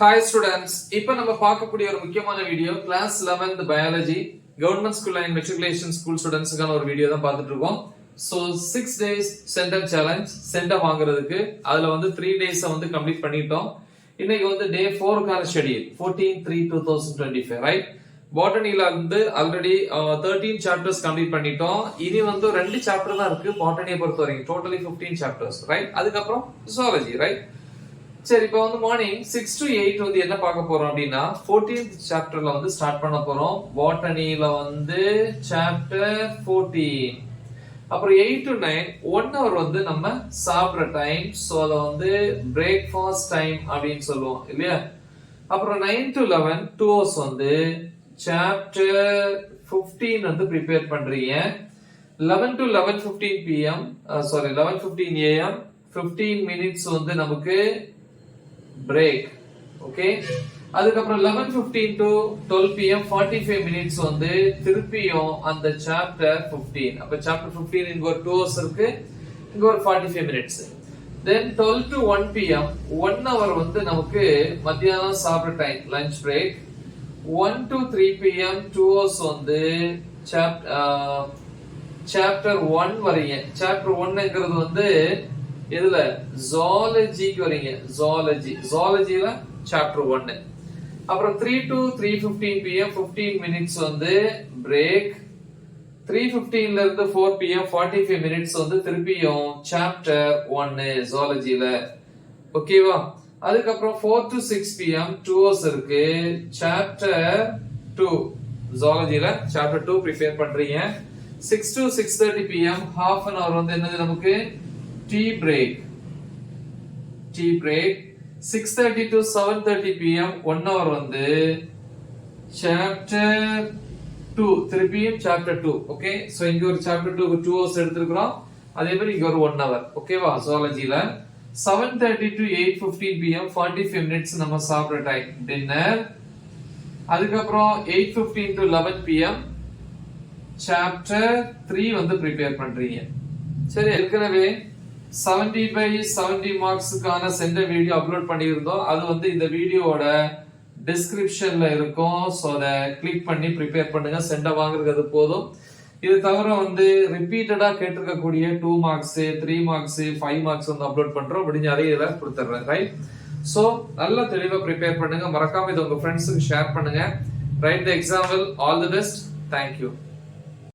Hi students, இப்போ நம்ம பார்க்கக்கூடிய ஒரு முக்கியமான video class 11th biology government school and matriculation school ஸ்டூடெண்ட்ஸ்க்கான ஒரு வீடியோ தான் பார்த்துட்டு இருக்கோம். So 6 days centum challenge centum வாங்குறதுக்கு அதுல வந்து 3 days வந்து கம்ப்ளீட் பண்ணிட்டோம். இன்னைக்கு வந்து டே 4க்கான ஷெட்யூல் 14/3/2025 ரைட். பாட்டனில வந்து ஆல்ரெடி 13 சாப்டர்ஸ் கம்ப்ளீட் பண்ணிட்டோம். இனி வந்து 2 சாப்டர் தான் இருக்கு பாட்டனியை பொறுத்த வரைக்கும். Totally 15 chapters right. அதுக்கப்புறம் ஜூவாலஜி ரைட். சரி, இப்போ வந்து மார்னிங் 6 to 8 வந்து என்ன பார்க்க போறோம் அப்படின்னா 14th சாப்டர்ல வந்து ஸ்டார்ட் பண்ண போறோம். பாட்டனில வந்து சாப்டர் 14. அப்புறம் 8 to 9 1 hour வந்து நம்ம சாப்பிட்ற டைம். ஸோ அதை வந்து பிரேக்ஃபாஸ்ட் டைம் அப்படின்னு சொல்லுவோம் இல்லையா. அப்புறம் 9 to 11 2 hours வந்து சாப்டர் 15 வந்து ப்ரிப்பேர் பண்றீங்க. 11 to 11:15 pm 11:15 am 15 minutes வந்து நமக்கு பிரேக். ஓகே, அதுக்கப்புறம் 11:15 to 12 pm 45 minutes வந்து திருப்பியும் அந்த சாப்டர் 15. அப்ப சாப்டர் 15 இங்க ஒரு 2 hours இருக்கு, இங்க ஒரு 45 minutes. Then 12 to 1 pm 1 hour வந்து நமக்கு மத்தியானம் சாப்பிட்ற time, lunch break. 1 to 3 pm 2 hours வந்து சாப்டர் 1 வரீங்க. சாப்டர் 1ங்கிறது வந்து இதுல ஜூவாலஜிக்கு வரீங்க. ஜூவாலஜில சாப்டர் 1. அப்புறம் 3 to 3:15 pm 15 minutes வந்து பிரேக். 3:15 ல இருந்து 4 pm 45 minutes வந்து திருப்பியும் சாப்டர் 1 ஜூவாலஜில. ஓகேவா. அதுக்கப்புறம் 4 to 6 pm 2 hours இருக்கு. சாப்டர் 2 ஜூவாலஜில சாப்டர் 2 ப்ரிப்பேர் பண்றீங்க. 6 to 6:30 pm half an hour வந்து என்னது நமக்கு tea break. 6:30 to 7:30 pm 1 hour வந்து chapter 2 திருப்பியும் chapter 2. ஓகே, சோ இங்க ஒரு chapter 2 2 hours எடுத்துக்கிறோம். அதே மாதிரி இங்க ஒரு 1 hour. ஓகேவா. ஜூவாலஜில 7:30 to 8:15 pm 45 minutes நம்ம சாப்பிட்ற டைம், டின்னர். அதுக்கப்புறம் 8:15 to 11 pm chapter 3 வந்து ப்ரிப்பேர் பண்றீங்க. சரி, ஏற்கனவே 70/70 மார்க்ஸ்க்கான சென்ட வீடியோ அப்லோட் பண்ணியிருந்தோம். அது வந்து இந்த வீடியோவோட டிஸ்கிரிப்ஷன்ல இருக்கும். ஸோ அதை கிளிக் பண்ணி ப்ரிப்பேர் பண்ணுங்க. சென்ட வாங்குறது போதும். இது தவிர வந்து ரிப்பீட்டடா கேட்டிருக்கக்கூடிய 2 மார்க்ஸ் 3 மார்க்ஸ் 5 மார்க்ஸ் வந்து அப்லோட் பண்றோம். முடிஞ்ச அதையில கொடுத்துட்றேன் ரைட். ஸோ நல்லா தெளிவா ப்ரிப்பேர் பண்ணுங்க. மறக்காம இதை உங்க ஃப்ரெண்ட்ஸுக்கு ஷேர் பண்ணுங்க. Right the example. All the best. Thank you.